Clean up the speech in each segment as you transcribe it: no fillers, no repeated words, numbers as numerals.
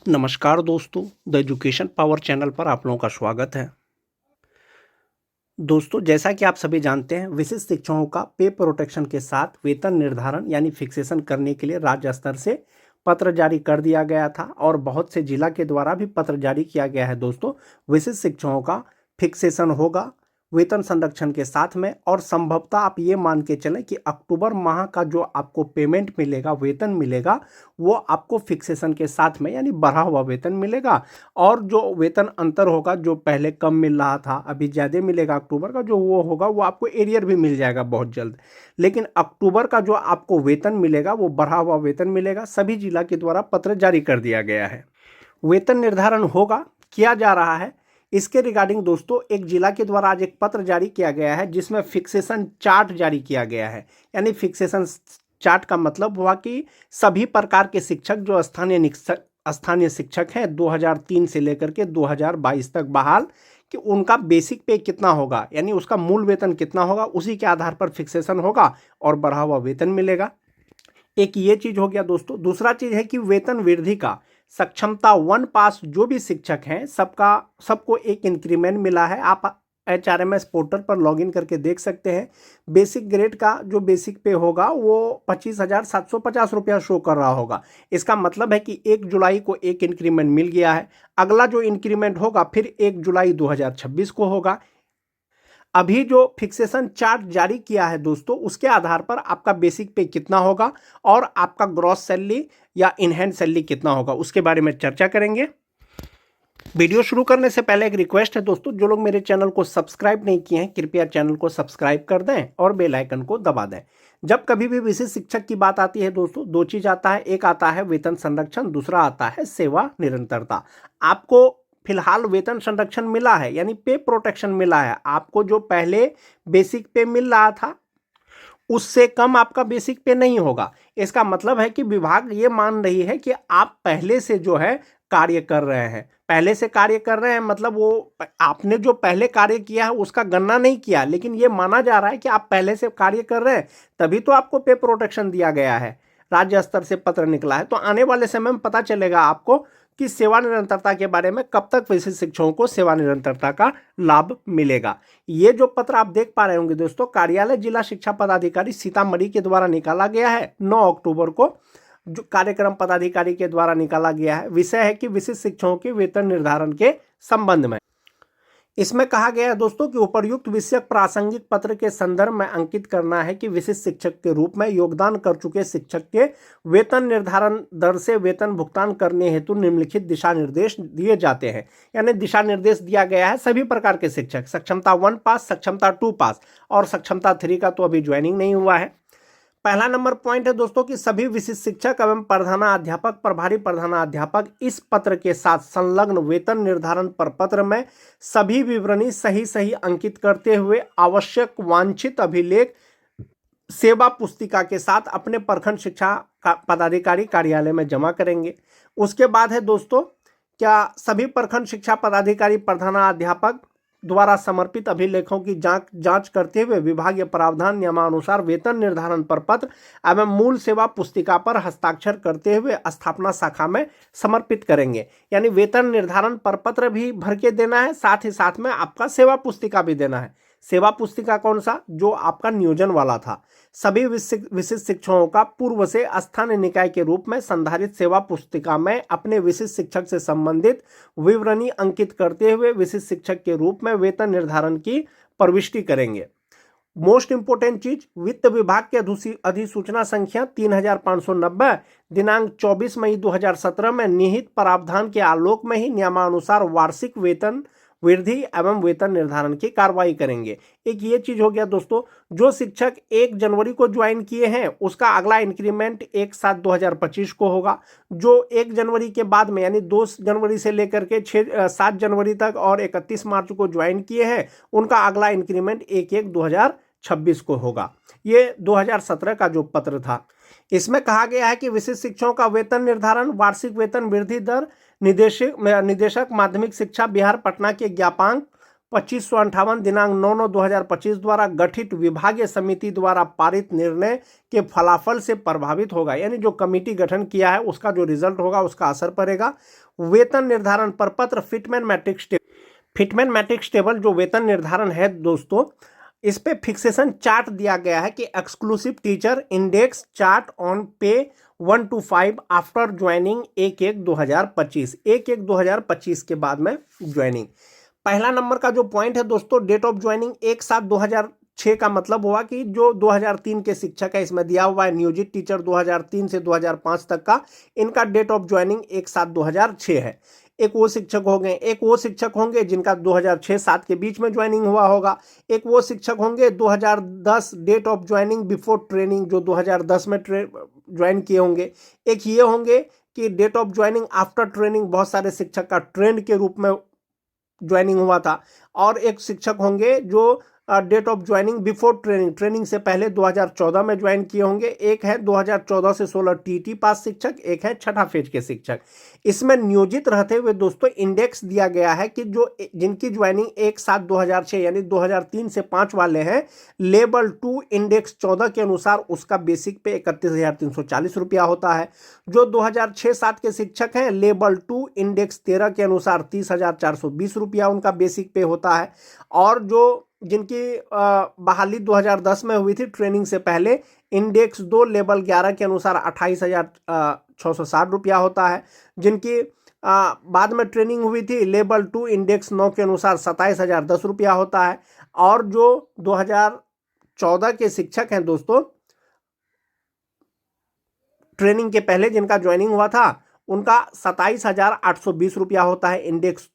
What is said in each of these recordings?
नमस्कार दोस्तों, the education power channel पर आप लोगों का स्वागत है। दोस्तों, जैसा कि आप सभी जानते हैं, विशिष्ट शिक्षकों का पे प्रोटेक्शन के साथ वेतन निर्धारण यानी फिक्सेशन करने के लिए राज्य स्तर से पत्र जारी कर दिया गया था और बहुत से जिला के द्वारा भी पत्र जारी किया गया है। दोस्तों, विशिष्ट शिक्षकों का फिक्सेशन होगा वेतन संरक्षण के साथ में, और संभवतः आप ये मान के चलें कि अक्टूबर माह का जो आपको पेमेंट मिलेगा, वेतन मिलेगा, वो आपको फिक्सेशन के साथ में यानी बढ़ा हुआ वेतन मिलेगा। और जो वेतन अंतर होगा, जो पहले कम मिल रहा था अभी ज़्यादा मिलेगा अक्टूबर का, जो वो होगा वो आपको एरियर भी मिल जाएगा बहुत जल्द। लेकिन अक्टूबर का जो आपको वेतन मिलेगा वो बढ़ा हुआ वेतन मिलेगा। सभी जिला के द्वारा पत्र जारी कर दिया गया है। वेतन निर्धारण होगा, किया जा रहा है। इसके रिगार्डिंग दोस्तों, एक जिला के द्वारा आज एक पत्र जारी किया गया है जिसमें फिक्सेशन चार्ट जारी किया गया है। यानी फिक्सेशन चार्ट का मतलब हुआ कि सभी प्रकार के शिक्षक जो स्थानीय शिक्षक हैं 2003 से लेकर के 2022 तक बहाल, कि उनका बेसिक पे कितना होगा, यानी उसका मूल वेतन कितना होगा, उसी के आधार पर फिक्सेशन होगा और बढ़ा हुआ वेतन मिलेगा। एक ये चीज हो गया दोस्तों। दूसरा चीज है कि वेतन वृद्धि का सक्षमता 1 पास जो भी शिक्षक हैं सबको एक इंक्रीमेंट मिला है। आप HRMS पोर्टल पर लॉगिन करके देख सकते हैं। बेसिक ग्रेड का जो बेसिक पे होगा वो 25,750 रुपया शो कर रहा होगा। इसका मतलब है कि 1 जुलाई को एक इंक्रीमेंट मिल गया है। अगला जो इंक्रीमेंट होगा फिर 1 जुलाई 2026 को होगा। अभी जो फिक्सेशन चार्ट जारी किया है दोस्तों, उसके आधार पर आपका बेसिक पे कितना होगा और आपका ग्रॉस सैलरी या इन हैंड सैलरी कितना होगा, उसके बारे में चर्चा करेंगे। वीडियो शुरू करने से पहले एक रिक्वेस्ट है दोस्तों, जो लोग मेरे चैनल को सब्सक्राइब नहीं किए हैं कृपया चैनल को सब्सक्राइब कर दें और बेल आइकन को दबा दें। जब कभी भी विशिष्ट शिक्षक की बात आती है दोस्तों, दो चीज आता है। एक आता है वेतन संरक्षण, दूसरा आता है सेवा निरंतरता। आपको फिलहाल वेतन संरक्षण मिला है यानी पे प्रोटेक्शन मिला है। आपको जो पहले बेसिक पे मिल रहा था उससे कम आपका बेसिक पे नहीं होगा। इसका मतलब है कि विभाग ये मान रही है कि आप पहले से जो है कार्य कर रहे हैं। पहले से कार्य कर रहे हैं मतलब वो आपने जो पहले कार्य किया है उसका गणना नहीं किया, लेकिन ये माना जा रहा है कि आप पहले से कार्य कर रहे हैं, तभी तो आपको पे प्रोटेक्शन दिया गया है। राज्य स्तर से पत्र निकला है, तो आने वाले समय में पता चलेगा आपको कि सेवा निरंतरता के बारे में कब तक विशिष्ट शिक्षकों को सेवा निरंतरता का लाभ मिलेगा। ये जो पत्र आप देख पा रहे होंगे दोस्तों, कार्यालय जिला शिक्षा पदाधिकारी सीतामढ़ी के द्वारा निकाला गया है 9 अक्टूबर को। जो कार्यक्रम पदाधिकारी के द्वारा निकाला गया है, विषय है कि विशिष्ट शिक्षकों के वेतन निर्धारण के संबंध में। इसमें कहा गया है दोस्तों कि उपर्युक्त विषयक प्रासंगिक पत्र के संदर्भ में अंकित करना है कि विशिष्ट शिक्षक के रूप में योगदान कर चुके शिक्षक के वेतन निर्धारण दर से वेतन भुगतान करने हेतु निम्नलिखित दिशा निर्देश दिए जाते हैं। यानी दिशा निर्देश दिया गया है सभी प्रकार के शिक्षक, सक्षमता 1 पास, सक्षमता 2 पास और सक्षमता 3 का तो अभी ज्वाइनिंग नहीं हुआ है। पहला नंबर पॉइंट है दोस्तों कि सभी विशिष्ट शिक्षक एवं प्रधानाध्यापक, प्रभारी प्रधानाध्यापक इस पत्र के साथ संलग्न वेतन निर्धारण प्रपत्र में सभी विवरणी सही सही अंकित करते हुए आवश्यक वांछित अभिलेख सेवा पुस्तिका के साथ अपने प्रखंड शिक्षा पदाधिकारी कार्यालय में जमा करेंगे। उसके बाद है दोस्तों, क्या सभी प्रखंड शिक्षा पदाधिकारी प्रधानाध्यापक द्वारा समर्पित अभिलेखों की जांच करते हुए विभागीय प्रावधान नियमानुसार वेतन निर्धारण प्रपत्र एवं मूल सेवा पुस्तिका पर हस्ताक्षर करते हुए स्थापना शाखा में समर्पित करेंगे। यानी वेतन निर्धारण प्रपत्र भी भर के देना है, साथ ही साथ में आपका सेवा पुस्तिका भी देना है। सेवा पुस्तिका कौन सा? जो आपका नियोजन वाला था। सभी विशिष्ट शिक्षकों का पूर्व से स्थानीय निकाय के रूप में संधारित सेवा पुस्तिका में अपने विशिष्ट शिक्षक से संबंधित विवरणी अंकित करते हुए विशिष्ट शिक्षक के रूप में वेतन निर्धारण की प्रविष्टि करेंगे। मोस्ट इंपोर्टेंट चीज, वित्त विभाग के अधिसूचना संख्या 3590 दिनांक 24 मई 2017 में निहित प्रावधान के आलोक में ही नियमानुसार वार्षिक वेतन वृद्धि एवं वेतन निर्धारण की कार्रवाई करेंगे। एक ये चीज हो गया दोस्तों, जो शिक्षक 1 जनवरी को ज्वाइन किए हैं उसका अगला इंक्रीमेंट 1/7/2025 को होगा। जो 1 जनवरी के बाद में यानी 2 जनवरी से लेकर के 7 जनवरी तक और 31 मार्च को ज्वाइन किए हैं, उनका अगला इंक्रीमेंट 1/1/2026 को होगा। ये 2017 का जो पत्र था, इसमें कहा गया है कि विशिष्ट शिक्षकों का वेतन निर्धारण वार्षिक वेतन वृद्धि दर निदेशक माध्यमिक शिक्षा बिहार पटना के ज्ञापांक 2558 दिनांक 9/9/2025 द्वारा गठित विभागीय समिति द्वारा पारित निर्णय के फलाफल से प्रभावित होगा। यानी जो कमेटी गठन किया है उसका जो रिजल्ट होगा उसका असर पड़ेगा। वेतन निर्धारण प्रपत्र फिटमैन मैट्रिक्स टेबल, फिटमैन मैट्रिक्स टेबल जो वेतन निर्धारण है दोस्तों, इस पे फिक्सेशन चार्ट दिया गया है कि exclusive teacher index chart on पे 1 to 5 आफ्टर ज्वाइनिंग 1/1/2025, 1/1/2025 के बाद में ज्वाइनिंग। पहला नंबर का जो पॉइंट है दोस्तों, डेट ऑफ ज्वाइनिंग 1/7/2006 का मतलब हुआ कि जो 2003 के शिक्षक है, इसमें दिया हुआ है नियोजित टीचर 2003 से 2005 तक का, इनका डेट ऑफ ज्वाइनिंग 1/7/2006 है। एक वो शिक्षक होंगे जिनका 2006-7 के बीच में ज्वाइनिंग हुआ होगा। एक वो शिक्षक होंगे 2010 date of joining before training, जो 2010 में ज्वाइन किए होंगे। एक ये होंगे कि date of joining after training, बहुत सारे शिक्षक का ट्रेंड के रूप में ज्वाइनिंग हुआ था। और एक शिक्षक होंगे जो date of joining before training, training से पहले 2014 में ज्वाइन किए होंगे। एक है 2014 से 16 टीटी पास शिक्षक, एक है छठा फेज के शिक्षक। इसमें नियोजित रहते हुए दोस्तों इंडेक्स दिया गया है कि जो जिनकी ज्वाइनिंग 1/7/2006 यानी 2003 से 5 वाले हैं, लेवल 2 इंडेक्स 14 के अनुसार उसका बेसिक पे 31,340 रुपया होता है। जो 2006-7 के शिक्षक हैं, लेवल 2 इंडेक्स 13 के अनुसार 30,420 रुपया उनका बेसिक पे होता है। और जो जिनकी बहाली 2010 में हुई थी ट्रेनिंग से पहले, इंडेक्स 2 लेवल 11 के अनुसार 28,660 रुपया होता है। जिनकी बाद में ट्रेनिंग हुई थी लेवल 2 इंडेक्स 9 के अनुसार 27,010 रुपया होता है। और जो 2014 के शिक्षक हैं दोस्तों, ट्रेनिंग के पहले जिनका ज्वाइनिंग हुआ था, उनका 27,820 रुपया होता है इंडेक्स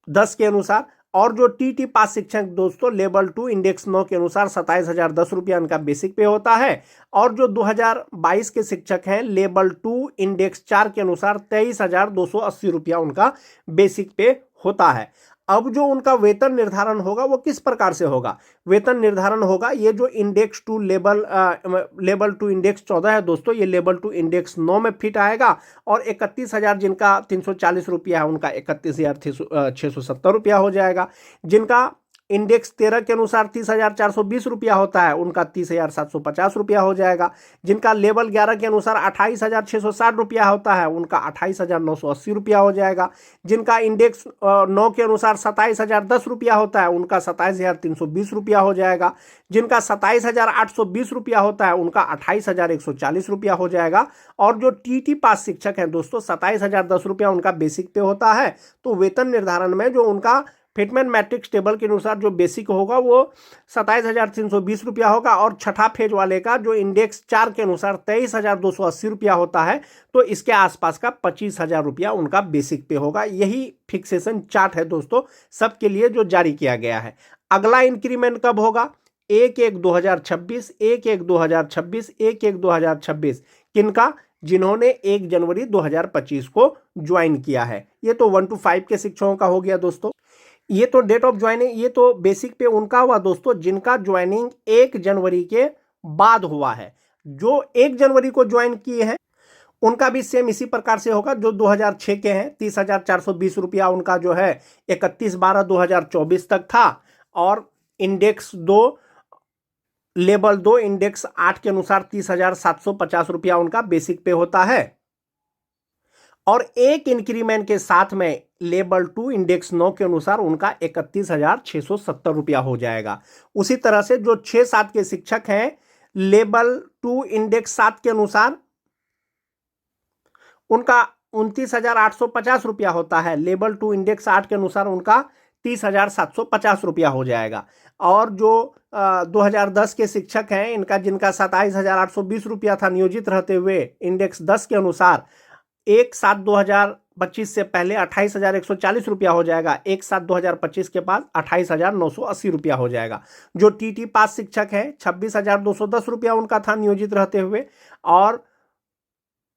10 के अनुसार। और जो टीटी पास शिक्षक दोस्तों, लेवल 2 इंडेक्स 9 के अनुसार 27,010 रुपया उनका बेसिक पे होता है। और जो 2022 के शिक्षक हैं, लेवल 2 इंडेक्स 4 के अनुसार 23,280 रुपया उनका बेसिक पे होता है। अब जो उनका वेतन निर्धारण होगा वो किस प्रकार से होगा? वेतन निर्धारण होगा, ये जो इंडेक्स 2 लेवल 2 इंडेक्स 14 है दोस्तों, ये लेवल 2 इंडेक्स 9 में फिट आएगा। और 31,000 जिनका 340 रुपया है, उनका 31,670 रुपया हो जाएगा। जिनका इंडेक्स 13 के अनुसार 30,420 रुपया होता है, उनका 30,750 रुपया हो जाएगा। जिनका लेवल 11 के अनुसार 28,660 रुपया होता है, उनका 28,980 रुपया हो जाएगा। जिनका इंडेक्स 9 के अनुसार 27,010 रुपया होता है, उनका 27,320 रुपया हो जाएगा। जिनका 27,820 रुपया होता है, उनका 28,140 रुपया हो जाएगा। और जो टीटी पास शिक्षक हैं दोस्तों, 27,010 रुपया उनका बेसिक पे होता है। तो वेतन निर्धारण में जो उनका फिटमैन मैट्रिक्स टेबल के अनुसार जो बेसिक होगा वो 27,320 रुपया होगा। और छठा फेज वाले का जो इंडेक्स 4 के अनुसार 23,280 रुपया होता है, तो इसके आसपास का 25,000 रुपया उनका बेसिक पे होगा। यही फिक्सेशन चार्ट है दोस्तों सबके लिए जो जारी किया गया है। अगला इंक्रीमेंट कब होगा? 1/1/2026, 1/1/2026, 1/1/2026। किनका? जिन्होंने 1 जनवरी 2025 को ज्वाइन किया है। ये तो 1 to 5 के शिक्षकों का हो गया दोस्तों। ये तो डेट ऑफ ज्वाइनिंग, ये तो बेसिक पे उनका हुआ दोस्तों जिनका ज्वाइनिंग 1 जनवरी के बाद हुआ है। जो 1 जनवरी को ज्वाइन किए हैं उनका भी सेम इसी प्रकार से होगा। जो 2006 के हैं, 30,420 रुपया उनका जो है 31/12/2024 तक था। और इंडेक्स 2 लेवल 2 इंडेक्स 8 के अनुसार 30,750 रुपया उनका बेसिक पे होता है। और एक इंक्रीमेंट के साथ में लेवल 2 इंडेक्स 9 के अनुसार उनका 31,670 रुपया हो जाएगा। उसी तरह से जो 6-7 के शिक्षक हैं, लेवल 2 इंडेक्स 7 के अनुसार उनका 29,850 रुपया होता है। लेवल 2 इंडेक्स 8 के अनुसार उनका 30,750 रुपया हो जाएगा। और जो 2010 के शिक्षक हैं, इनका जिनका 27,820 रुपया था नियोजित रहते हुए, इंडेक्स 10 के अनुसार 1/7/2025 से पहले 28,140 रुपया हो जाएगा। 1/7/2025 के बाद 28,980 रुपया हो जाएगा। जो टीटी पास शिक्षक है 26,210 रुपया उनका था नियोजित रहते हुए। और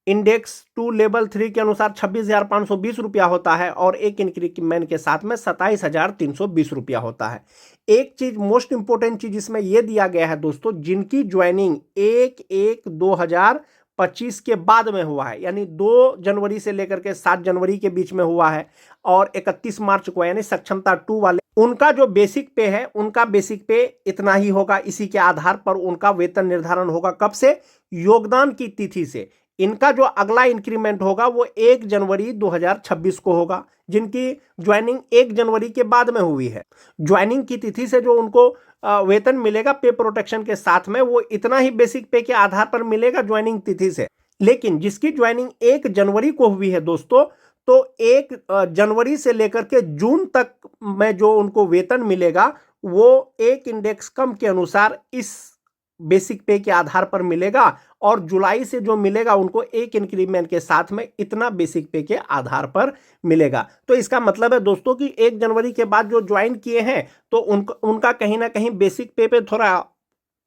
इंडेक्स 2 लेवल 3 के अनुसार 26,520 रुपया होता है। और एक इंक्रीमेंट के साथ में 27,320 रुपया होता है। एक चीज, मोस्ट इंपोर्टेंट चीज इसमें यह दिया गया है दोस्तों, जिनकी ज्वाइनिंग 1/1/2025 2025 के बाद में हुआ है, यानी 2 जनवरी से लेकर के 7 जनवरी के बीच में हुआ है। और 31 मार्च को यानी सक्षमता 2 वाले, उनका जो बेसिक पे है, उनका बेसिक पे इतना ही होगा। इसी के आधार पर उनका वेतन निर्धारण होगा। कब से? योगदान की तिथि से। इनका जो अगला इंक्रीमेंट होगा वो 1 जनवरी 2026 को होगा, जिनकी ज्वाइनिंग 1 जनवरी के बाद में हुई है। ज्वाइनिंग की तिथि से जो उनको वेतन मिलेगा पे प्रोटेक्शन के साथ में, वो इतना ही बेसिक पे के आधार पर मिलेगा ज्वाइनिंग तिथि से। लेकिन जिसकी ज्वाइनिंग 1 जनवरी को हुई है दोस्तों, तो 1 जनवरी से लेकर के जून तक में जो उनको वेतन मिलेगा वो एक इंडेक्स कम के अनुसार इस बेसिक पे के आधार पर मिलेगा। और जुलाई से जो मिलेगा उनको एक इंक्रीमेंट के साथ में इतना बेसिक पे के आधार पर मिलेगा। तो इसका मतलब है दोस्तों कि 1 जनवरी के बाद जो ज्वाइन किए हैं तो उनका कहीं ना कहीं बेसिक पे पे थोड़ा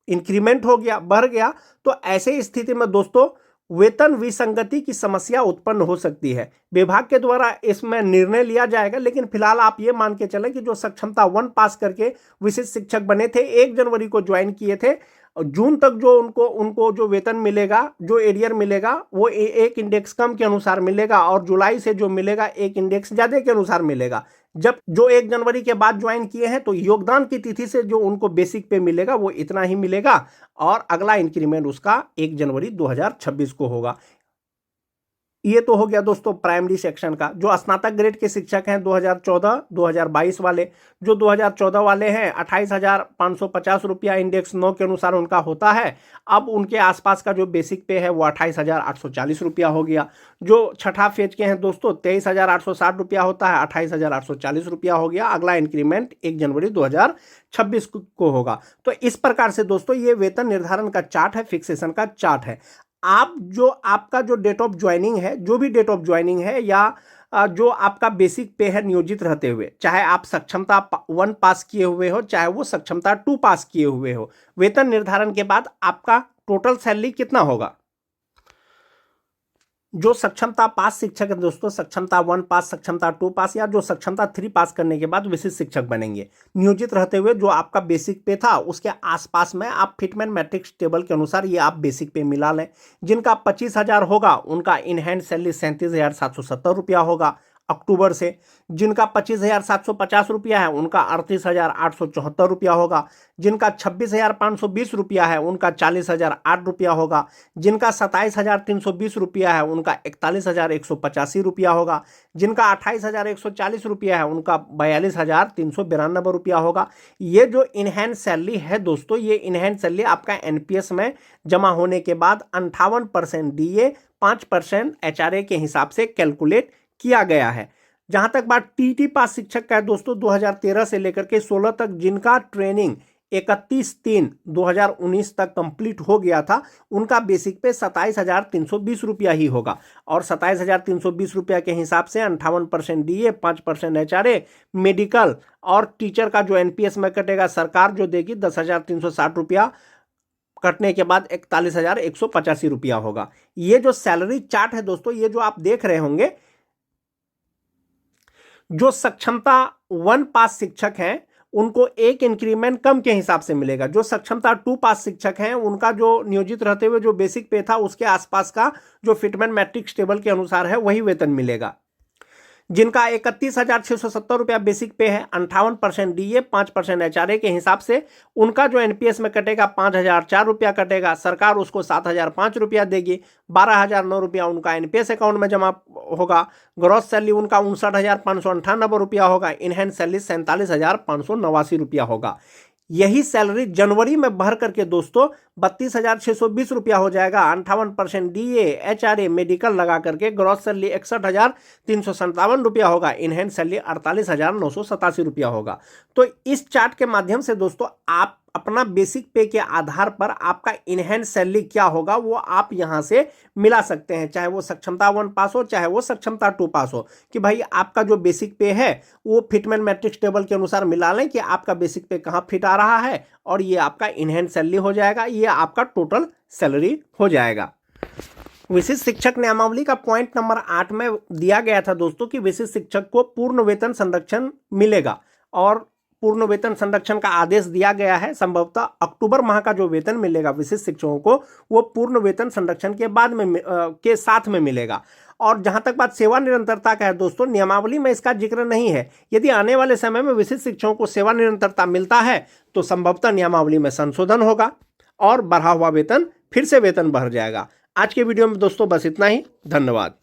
इंक्रीमेंट हो गया, बढ़ गया। तो ऐसे स्थिति में दोस्तों वेतन विसंगति की समस्या उत्पन्न हो सकती है। विभाग के द्वारा इसमें निर्णय लिया जाएगा, लेकिन फिलहाल आप ये मान के चलें कि जो सक्षमता 1 पास करके विशिष्ट शिक्षक बने थे, 1 जनवरी को ज्वाइन किए थे, जून तक जो उनको जो वेतन मिलेगा, जो एरियर मिलेगा, वो एक इंडेक्स कम के अनुसार मिलेगा। और जुलाई से जो मिलेगा एक इंडेक्स ज्यादा के अनुसार मिलेगा। जब जो 1 जनवरी के बाद ज्वाइन किए हैं तो योगदान की तिथि से जो उनको बेसिक पे मिलेगा वो इतना ही मिलेगा। और अगला इंक्रीमेंट उसका 1 जनवरी 2026 को होगा। ये तो हो गया दोस्तों प्राइमरी सेक्शन का। जो स्नातक ग्रेड के शिक्षक हैं 2014-2022 वाले, जो 2014 वाले हैं 28,550 रुपया इंडेक्स 9 के अनुसार उनका होता है। अब उनके आसपास का जो बेसिक पे है वो 28,840 रुपया हो गया। जो छठा फेज के हैं दोस्तों 23,860 रुपया होता है, 28,840 रुपया हो गया। अगला इंक्रीमेंट 1 जनवरी 2026 को होगा। तो इस प्रकार से दोस्तों ये वेतन निर्धारण का चार्ट है, फिक्सेशन का चार्ट है। आपका जो डेट ऑफ ज्वाइनिंग है, जो भी डेट ऑफ ज्वाइनिंग है या जो आपका बेसिक पे है नियोजित रहते हुए, चाहे आप सक्षमता 1 पास किए हुए हो, चाहे वो सक्षमता 2 पास किए हुए हो, वेतन निर्धारण के बाद आपका टोटल सैलरी कितना होगा? जो सक्षमता पास शिक्षक है दोस्तों, सक्षमता 1 पास, सक्षमता 2 पास या जो सक्षमता 3 पास करने के बाद विशिष्ट शिक्षक बनेंगे, नियोजित रहते हुए जो आपका बेसिक पे था उसके आसपास में आप फिटमैन मैट्रिक्स टेबल के अनुसार ये आप बेसिक पे मिला लें। जिनका 25,000 होगा उनका इन हैंड सैलरी 37,770 रुपया होगा अक्टूबर से। जिनका 25,750 रुपया है उनका 38,874 रुपया होगा। जिनका 26,520 रुपया है उनका 40,008 रुपया होगा। जिनका 27,320 रुपया है उनका 41,185 रुपया होगा। जिनका 28,140 रुपया है उनका 42,392 रुपया होगा। ये जो इनहैंड सैलरी है दोस्तों, ये इनहैंड सैलरी आपका एनपीएस में जमा होने के बाद 58% डीए, 5% एचआरए के हिसाब से कैलकुलेट किया गया है। जहां तक बात टीटी पास शिक्षक का है दोस्तों, 2013 से लेकर के 16 तक जिनका ट्रेनिंग 31/3/2019 तक कंप्लीट हो गया था, उनका बेसिक पे 27,320 रुपया ही होगा। और 27,320 रुपया के हिसाब से 58% डीए, 5% एचआरए, मेडिकल और टीचर का जो एनपीएस में कटेगा सरकार जो देगी 10,360 रुपया, कटने के बाद 41,185 रुपया होगा। ये जो सैलरी चार्ट है दोस्तों, ये जो आप देख रहे होंगे, जो सक्षमता 1 पास शिक्षक हैं उनको एक इंक्रीमेंट कम के हिसाब से मिलेगा। जो सक्षमता 2 पास शिक्षक हैं उनका जो नियोजित रहते हुए जो बेसिक पे था उसके आसपास का जो फिटमैन मैट्रिक्स टेबल के अनुसार है वही वेतन मिलेगा। जिनका 31,670 रुपया बेसिक पे है, 58% डीए, 5% एचआरए के हिसाब से, उनका जो एनपीएस में कटेगा 5,004 रुपया कटेगा। सरकार उसको 7,005 रुपया देगी। 12,009 रुपया उनका एनपीएस अकाउंट में जमा होगा। ग्रॉस सैलरी उनका 59,598 रुपया होगा। इनहैंड सैलरी 47,589 रुपया होगा। यही सैलरी जनवरी में भर करके दोस्तों 32,620 रुपया हो जाएगा। 58% डीए, एचआरए, मेडिकल लगा करके ग्रॉस सैलरी 61,357 रुपया होगा। इनहैंड सैलरी 48,987 रुपया होगा। तो इस चार्ट के माध्यम से दोस्तों आप अपना बेसिक पे के आधार पर आपका इनहैंड सैलरी क्या होगा वो आप यहां से मिला सकते हैं, चाहे वो सक्षमता 1 पास हो, चाहे वो सक्षमता 2 पास हो, कि भाई आपका जो बेसिक पे है वो फिटमैन मैट्रिक्स टेबल के अनुसार मिला लें कि आपका बेसिक पे कहां फिट आ रहा है, और ये आपका इनहैंड सैलरी हो जाएगा, ये आपका टोटल सैलरी हो जाएगा। विशिष्ट शिक्षक नियमावली का पॉइंट नंबर 8 में दिया गया था दोस्तों कि विशिष्ट शिक्षक को पूर्ण वेतन संरक्षण मिलेगा। और पूर्ण वेतन संरक्षण का आदेश दिया गया है। संभवतः अक्टूबर माह का जो वेतन मिलेगा विशिष्ट शिक्षकों को वो पूर्ण वेतन संरक्षण के बाद में के साथ में मिलेगा। और जहां तक बात सेवा निरंतरता का है दोस्तों, नियमावली में इसका जिक्र नहीं है। यदि आने वाले समय में विशिष्ट शिक्षकों को सेवा निरंतरता मिलता है तो संभवतः नियमावली में संशोधन होगा और बढ़ा हुआ वेतन फिर से वेतन बढ़ जाएगा। आज के वीडियो में दोस्तों बस इतना ही। धन्यवाद।